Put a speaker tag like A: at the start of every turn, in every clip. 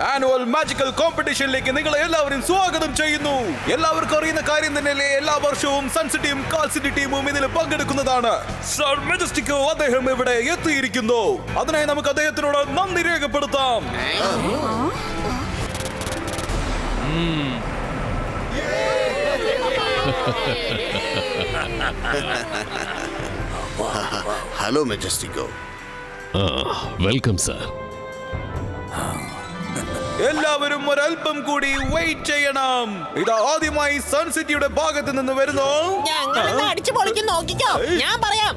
A: Annual magical കോമ്പറ്റീഷനിലേക്ക് നിങ്ങളെ എല്ലാവരും സ്വാഗതം ചെയ്യുന്നു. എല്ലാവർക്കും അറിയുന്ന കാര്യം തന്നെയല്ലേ, എല്ലാ വർഷവും സൺസിറ്റിയും കാൽ സിറ്റി ടീമും ഇതിൽ പങ്കെടുക്കുന്നതാണ്. സർ മെജസ്റ്റിക്കോ അദ്ദേഹം ഇവിടെ എത്തിയിരിക്കുന്നു. അതിനായി നമുക്ക് അദ്ദേഹത്തിനോട് നന്ദി രേഖപ്പെടുത്താം.
B: ഹലോ മെജസ്റ്റിക്കോ.
C: Welcome sir.
A: എല്ലാവരും ഒരല്പം കൂടി വെയിറ്റ് ചെയ്യണം. ഇത് ആദ്യമായി സൺസിറ്റിയുടെ ഭാഗത്ത് നിന്ന് വരുന്നു.
D: അടിച്ചു പൊളിക്കും, നോക്കിക്കോ. ഞാൻ പറയാം.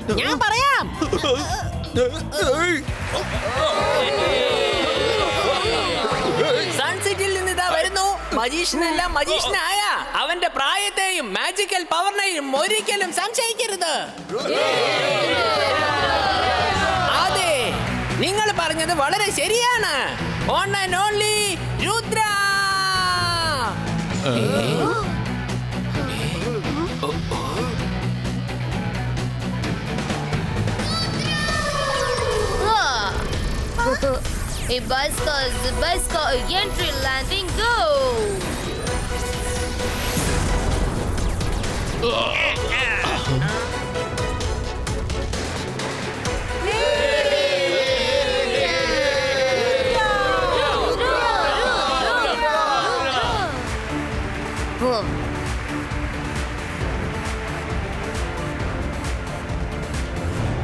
D: സൺസിറ്റിയിൽ നിന്ന് ഇതാ വരുന്നു. മജീഷ്യനല്ല, മജീഷ്യനായ അവന്റെ പ്രായത്തെയും മാജിക്കൽ പവറിനെയും ഒരിക്കലും സംശയിക്കരുത്. അതെ, നിങ്ങൾ പറഞ്ഞത് വളരെ ശരിയാണ്. On and only Rudra.
E: bus ka entry landing go.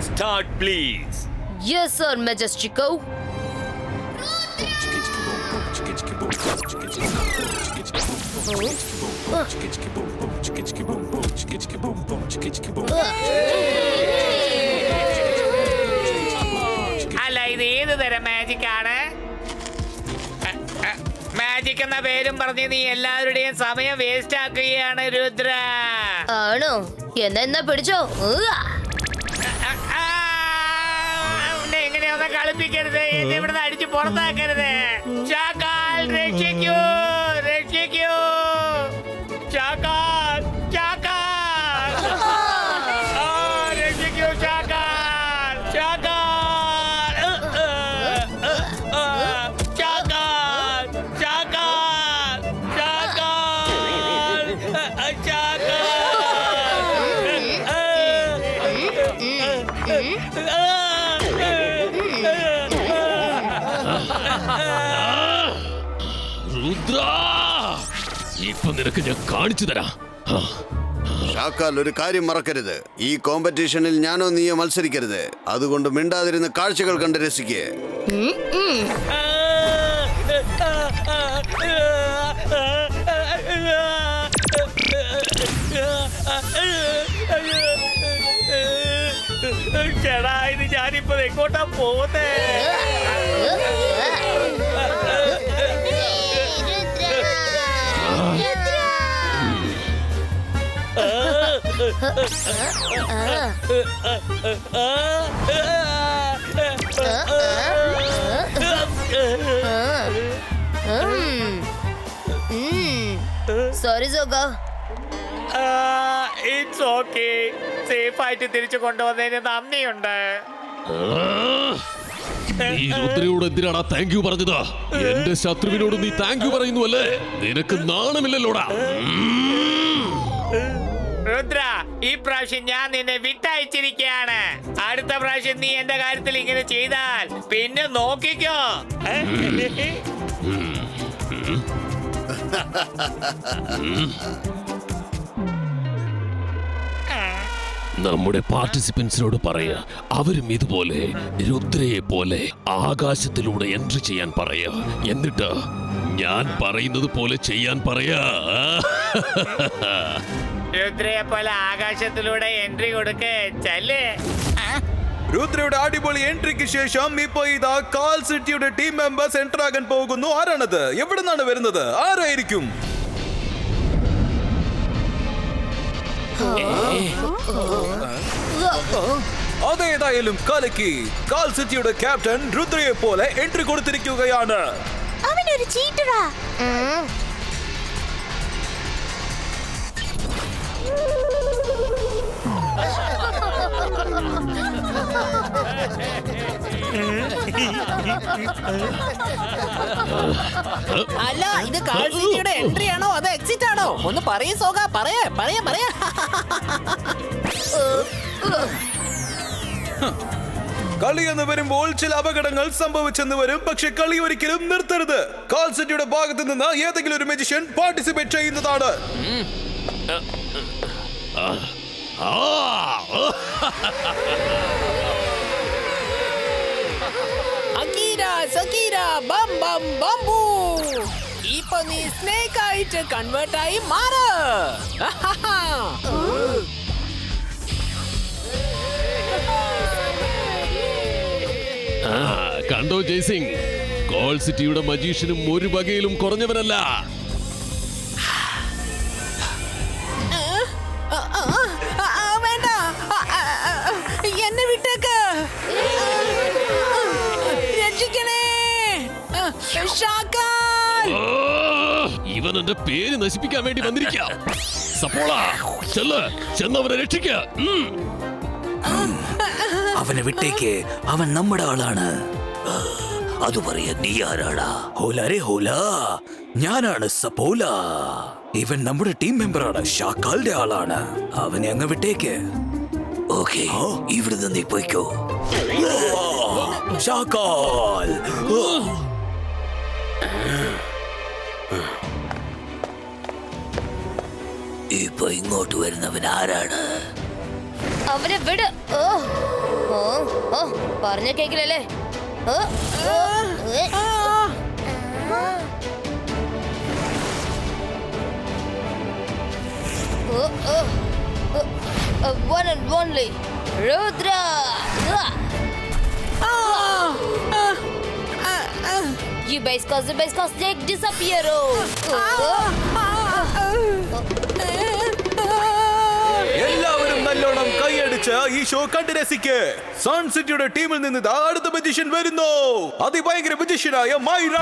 A: Start please.
E: Yes sir, Majestico.
D: അല്ല, ഇത് ഏത് തരം മാജിക് ആണ്? മാജിക് എന്ന പേരും പറഞ്ഞ് നീ എല്ലാവരുടെയും സമയം വേസ്റ്റ് ആക്കുകയാണ് രുദ്ര.
E: ആണോ? എന്നാ പിടിച്ചോ.
D: എങ്ങനെയൊന്നും കളിപ്പിക്കരുത്, എന്നെ ഇവിടുന്ന് അടിച്ച് പുറത്താക്കരുത്. ചാക്കാൽ രക്ഷിക്കൂ, രക്ഷിക്കൂ. ചാക്കാൽ, ചാക്കാൽ, രക്ഷിക്കൂ. ചാക്കാൽ, ചാക്കാൽ, ചാക്കാൽ, ചാക്കാൽ, ചാക്കാൽ,
C: രുദ്ര, ഇപ്പൊ നിനക്ക് ഞാൻ കാണിച്ചു തരാം.
B: ഷാക്കാൽ, ഒരു കാര്യം മറക്കരുത്. ഈ കോമ്പറ്റീഷനിൽ ഞാനോ നീയോ മത്സരിക്കരുത്. അതുകൊണ്ട് മിണ്ടാതിരുന്ന് കാഴ്ചകൾ കണ്ട് രസിക്കേ.
D: ചേടാ, ഇത് ഞാനിപ്പോ എങ്ങോട്ടാ പോകുന്നേ?
E: സോറി സോഗോ.
D: It's okay. സേഫ് ആയിട്ട് തിരിച്ചു കൊണ്ടുവന്നതിന് നന്ദിയുണ്ട്.
C: നീ രുദ്രയോട് എന്തിനാടാ താങ്ക് യു പറഞ്ഞത്? എന്റെ ശത്രുവിനോട് നീ താങ്ക് യു പറയുന്നു അല്ലേ? നിനക്ക് നാണമില്ലല്ലോടാ.
D: രുദ്ര, ഈ പ്രാവശ്യം ഞാൻ നിന്നെ വിട്ടയച്ചിരിക്കുകയാണ്. അടുത്ത പ്രാവശ്യം നീ എന്റെ കാര്യത്തിൽ ഇങ്ങനെ ചെയ്താൽ പിന്നെ നോക്കിക്കോ.
C: നമ്മുടെ പാർട്ടിസിപ്പൻസിനോട് പറയാ, അവരും ഇതുപോലെ രുദ്രയെ പോലെ ആകാശത്തിലൂടെ എൻട്രി ചെയ്യാൻ പറയാ. എന്നിട്ട് ഞാൻ പറയുന്നത് പോലെ ചെയ്യാൻ പറയാ.
D: രുദ്രയെ പോലെ ആകാശത്തിലൂടെ എൻട്രി കൊടുക്ക്. ചെല്ല്.
A: രുദ്രയുടെ അടിപൊളി എൻട്രിക്ക് ശേഷം ഇപ്പൊ ഇതാ കാൽ സിറ്റിയുടെ ടീം മെമ്പേഴ്സ് എൻറ്റർ ആകാൻ പോകുന്നു. ആരാണത്? എവിടെ നിന്നാണ് വരുന്നത്? ആരായിരിക്കും? അതേതായാലും കലക്കി. കാൽ സിറ്റിയുടെ ക്യാപ്റ്റൻ രുദ്രയെ പോലെ എൻട്രി കൊടുത്തിരിക്കുകയാണ്.
E: അവനൊരു ചീറ്ററാ.
F: അല്ല ഇത് കാൾ സിറ്റിയുടെ എൻട്രി ആണോ അതോ എക്സിറ്റ് ആണോ? ഒന്ന് പറയൂ സോഗ, പറയാ.
A: കളി എന്ന് വരുമ്പോൾ ചില അപകടങ്ങൾ സംഭവിച്ചെന്ന് വരും, പക്ഷെ കളി ഒരിക്കലും നിർത്തരുത്. കാൾ സിറ്റിയുടെ ഭാഗത്ത് നിന്ന് ഏതെങ്കിലും ഒരു മജിഷ്യൻ പാർട്ടിസിപ്പേറ്റ് ചെയ്യുന്നതാണ്.
F: അകീര സകീര ബം ബം ബംബു. ഇപ്പൊ നീ സ്നേക്ക് ആയിട്ട് കൺവേർട്ട് ആയി മാറ്.
C: കണ്ടോ ജയ്സിംഗ്, കോൾ സിറ്റിയുടെ മജീഷ്യനും ഒരു വകയിലും കുറഞ്ഞവനല്ല.
F: വേണ്ട, എന്നെ വിട്ടേക്ക്. രക്ഷിക്കണേ ഷാക്കാൽ.
C: ഇവൻ എന്റെ പേര് നശിപ്പിക്കാൻ വേണ്ടി വന്നിരിക്കാം. സപ്പോള ചെന്നവനെ രക്ഷിക്ക.
G: അവനെ വിട്ടേക്ക്, അവൻ നമ്മുടെ ആളാണ്. അത് പറയാ നീ ആരാടാ? ഹോലാരേ ഹോല, ഞാനാണ് സപ്പോല. ഇവൻ നമ്മുടെ ടീം മെമ്പറാണ്, ഷാക്കാലിന്റെ ആളാണ്. അവനെ അങ്ങ് വിട്ടേക്ക്. ഓക്കെ, ഇവിടുന്ന് നീ പോയിക്കോ. ഷാക്കാൽ. ഇപ്പൊ ഇങ്ങോട്ട് വരുന്നവൻ ആരാണ്?
E: അവനെ വിട്. ഓ ഓ ഓ പറഞ്ഞ കേക്കില്ലല്ലേ? ഓ ഓ one and only Rudra. You base cause snake disappear.
A: എല്ലാവരും നല്ലോണം കൈയടിച്ച് ഈ ഷോ കണ്ട് രസിക്ക്. സൺ സിറ്റിയുടെ ടീമിൽ നിന്ന് അടുത്ത മജിഷ്യൻ വരുന്നു. അതിഭയങ്കര മജിഷ്യനായ മൈറ.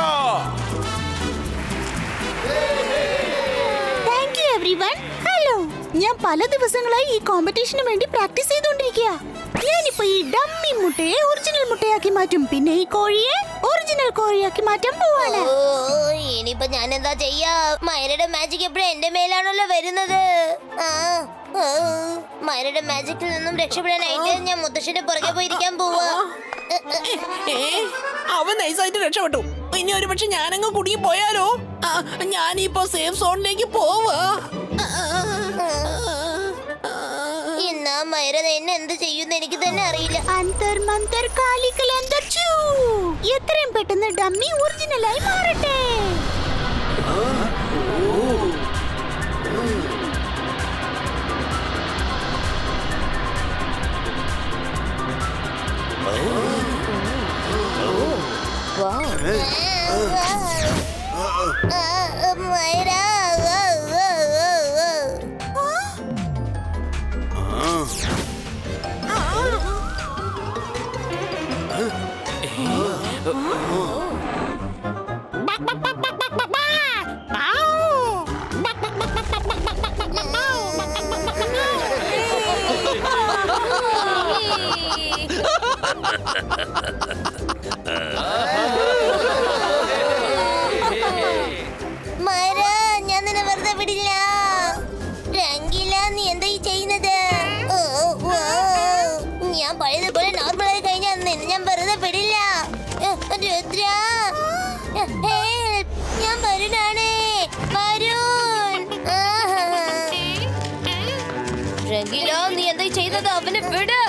H: Thank you everyone. ഹലോ, ഞാൻ പല ദിവസങ്ങളായി ഈ കോമ്പറ്റീഷന് വേണ്ടി പ്രാക്ടീസ് ചെയ്തുകൊണ്ടിരിക്കുക. ഞാനിപ്പോ ഈ ഡമ്മി മുട്ടയെ ഒറിജിനൽ മുട്ടയാക്കി മാറ്റും, പിന്നെ ഈ കോഴിയെ ഒറിജിനൽ കോഴിയാക്കി മാറ്റാൻ പോവാണ്.
E: ഇനിയിപ്പോ ഞാൻ എന്താ ചെയ്യാ? മൈരയുടെ മാജിക് എപ്പോഴും എന്റെ മേലാണല്ലോ വരുന്നത്. മൈരയുടെ മാജിക്കിൽ നിന്നും രക്ഷപ്പെടാനായിട്ട് ഞാൻ മുത്തശ്ശന്റെ പുറകെ പോയിരിക്കാൻ പോവാ.
F: അവൻ നൈസായിട്ട് രക്ഷപ്പെട്ടു. ഇനി ഒരു പക്ഷെ ഞാനങ്ങ് കുടുങ്ങി പോയാലോ? ഞാനിപ്പോ സേഫ് സോണിലേക്ക് പോവാ.
E: എന്നാ മൈര എന്നെ എന്ത് ചെയ്യുന്ന എനിക്ക് തന്നെ അറിയില്ല.
H: അന്തർ മന്തർ കാലിക്കൽ അന്തർ ചൂ. എത്രയും പെട്ടെന്ന് ഡമ്മി ഒറിജിനലായി മാറട്ടെ.
E: മൈര മൈര, ഞാൻ നിന്നെ വെറുതെ വിടില്ല. രംഗില, നീ എന്താ ഈ ചെയ്യുന്നത്? ഞാൻ പഴയതുപോലെ നോർമലായി കഴിഞ്ഞാൽ നിന്നെ ഞാൻ വെറുതെ വിടില്ല. രുദ്ര, ഞാൻ വരുണാണ്. വരുൺ. രംഗില, നീ എന്താ ചെയ്തത്? അവനെ വിട്.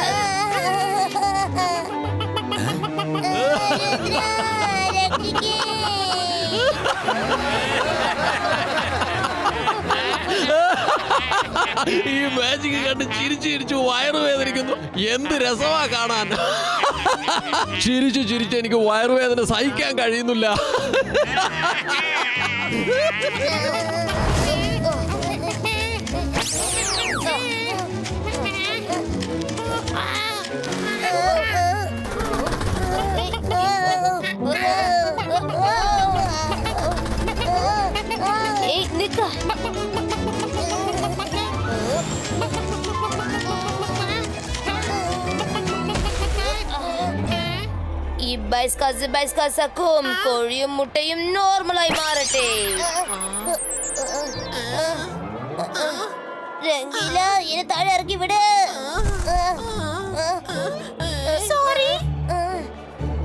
C: ഈ മാജിക് കണ്ട് ചിരിച്ചു വയറുവേദനിക്കുന്നു. എന്ത് രസമാ കാണാൻ. ചിരിച്ച് എനിക്ക് വയറുവേദന സഹിക്കാൻ കഴിയുന്നില്ല.
E: ബൈസ്കാസക്കും കോഴിയും മുട്ടയും നോർമലായി മാറട്ടെ. രംഗീല എന്നെ താഴെ ഇറക്കി വിട്.